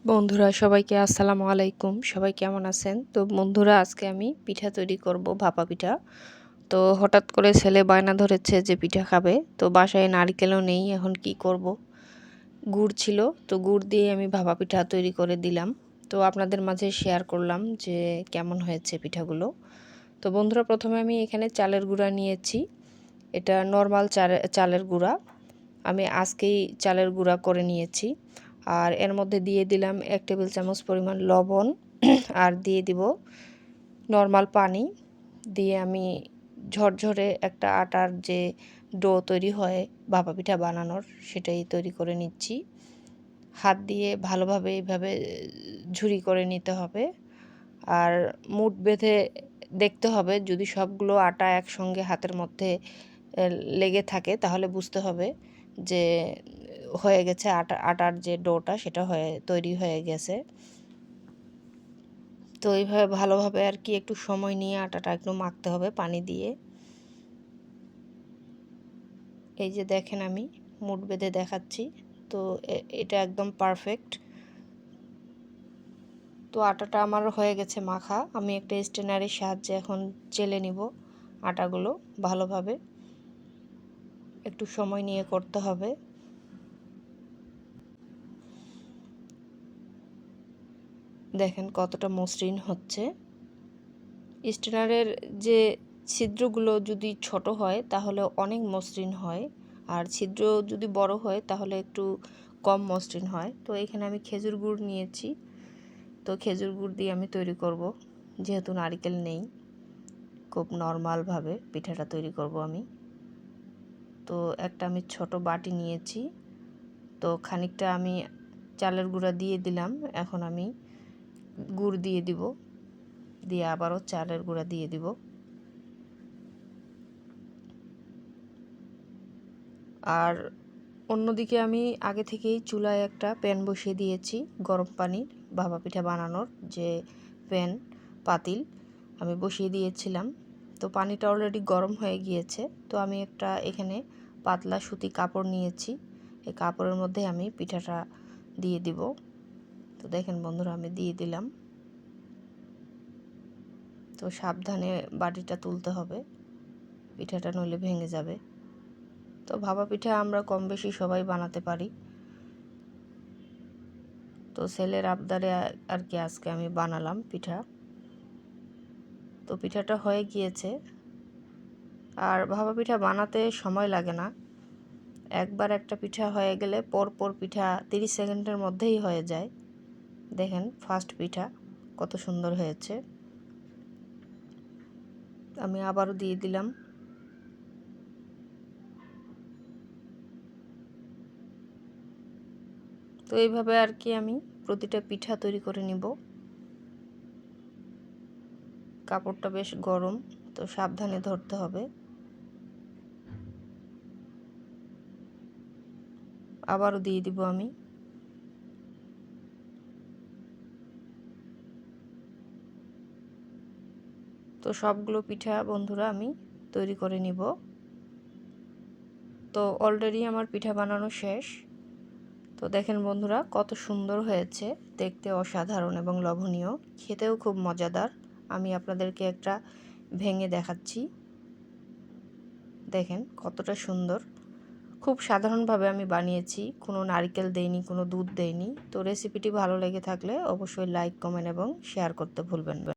বন্ধুরা সবাইকে আসসালামু আলাইকুম। সবাই কেমন আছেন? তো বন্ধুরা আজকে আমি পিঠা তৈরি করব, ভাপা পিঠা। তো হঠাৎ করে ছেলে বায়না ধরেছে যে পিঠা খাবে। তো বাসায় নারকেলও নেই, এখন কি করব? গুড় ছিল, তো গুড় দিয়ে আমি ভাপা পিঠা তৈরি করে দিলাম। তো আপনাদের মাঝে শেয়ার করলাম যে কেমন হয়েছে পিঠাগুলো। তো বন্ধুরা প্রথমে আমি এখানে চালের গুঁড়া নিয়েছি। এটা নর্মাল চালের গুঁড়া। আমি আজকেই চালের গুঁড়া করে নিয়েছি। আর এর মধ্যে দিয়ে দিলাম 1 টেবিল চামচ পরিমাণ লবণ আর দিয়ে দিব নর্মাল পানি। দিয়ে আমি ঝরঝরে একটা আটার যে ডো তৈরি হয় ভাপা পিঠা বানানোর, সেটাই তৈরি করে নিচ্ছি। হাত দিয়ে ভালোভাবে এইভাবে ঝুরি করে নিতে হবে। আর মুঠ বেঁধে দেখতে হবে, যদি সবগুলো আটা একসঙ্গে হাতের মধ্যে লেগে থাকে তাহলে বুঝতে হবে যে হয়ে গেছে, আটার যে ডোটা সেটা তৈরি হয়ে গেছে। তো এইভাবে ভালোভাবে আর কি একটু সময় নিয়ে আটাটা একটু মাখতে হবে পানি দিয়ে। এই যে দেখেন আমি মুঠ বেঁধে দেখাচ্ছি। তো এটা একদম পারফেক্ট। তো আটাটা আমার হয়ে গেছে মাখা। আমি একটা স্ট্রেনারের সাহায্যে এখন চেলে নিব আটাগুলো ভালোভাবে। একটু সময় নিয়ে করতে হবে। দেখেন কতটা মসৃণ হচ্ছে। স্ট্রেনারের যে ছিদ্রগুলো যদি ছোট হয় তাহলে অনেক মসৃণ হয়, আর ছিদ্র যদি বড় হয় তাহলে একটু কম মসৃণ হয়। তো এখানে আমি খেজুর গুড় নিয়েছি। তো খেজুর গুড় দিয়ে আমি তৈরি করব, যেহেতু নারকেল নেই। খুব নর্মালভাবে পিঠাটা তৈরি করব আমি। তো একটা আমি ছোট বাটি নিয়েছি। তো খানিকটা আমি চালের গুঁড়া দিয়ে দিলাম। এখন আমি গুড় দিয়ে দিব, দিয়ে আবারও চালের গুঁড়া দিয়ে দিব। আর অন্যদিকে আমি আগে থেকেই চুলায় একটা প্যান বসিয়ে দিয়েছি, গরম পানির ভাপা পিঠা বানানোর যে প্যান, পাতিল আমি বসিয়ে দিয়েছিলাম। তো পানিটা অলরেডি গরম হয়ে গিয়েছে। তো আমি একটা এখানে পাতলা সুতি কাপড় নিয়েছি। এই কাপড়ের মধ্যে আমি পিঠাটা দিয়ে দিব। তো দেখেন বন্ধুরা আমি দিয়ে দিলাম। তো সাবধানে বাটিটা তুলতে হবে, পিঠাটা নইলে ভেঙে যাবে। তো ভাপা পিঠা আমরা কম বেশি সবাই বানাতে পারি। তো ছেলের আবদারে আর কি আজকে আমি বানালাম পিঠা। তো পিঠাটা হয়ে গিয়েছে। আর ভাপা পিঠা বানাতে সময় লাগে না। একবার একটা পিঠা হয়ে গেলে পরপর পিঠা 30 সেকেন্ডের মধ্যেই হয়ে যায়। দেখেন ফার্স্ট পিঠা কত সুন্দর হয়েছে। আমি আবারও দিয়ে দিলাম। তো এইভাবে আর কি আমি প্রতিটা পিঠা তৈরি করে নিব। কাপড়টা বেশ গরম, তো সাবধানে ধরতে হবে। আবারও দিয়ে দিব আমি। তো সবগুলো পিঠা বন্ধুরা আমি তৈরি করে নিব। তো অলরেডি আমার পিঠা বানানো শেষ। তো দেখেন বন্ধুরা কত সুন্দর হয়েছে, দেখতে অসাধারণ এবং লোভনীয়, খেতেও খুব মজাদার। আমি আপনাদেরকে একটা ভেঙে দেখাচ্ছি। দেখেন কতটা সুন্দর। খুব সাধারণভাবে আমি বানিয়েছি, কোনো নারকেল দেইনি, কোনো দুধ দেইনি। তো রেসিপিটি ভালো লেগে থাকলে অবশ্যই লাইক, কমেন্ট এবং শেয়ার করতে ভুলবেন না।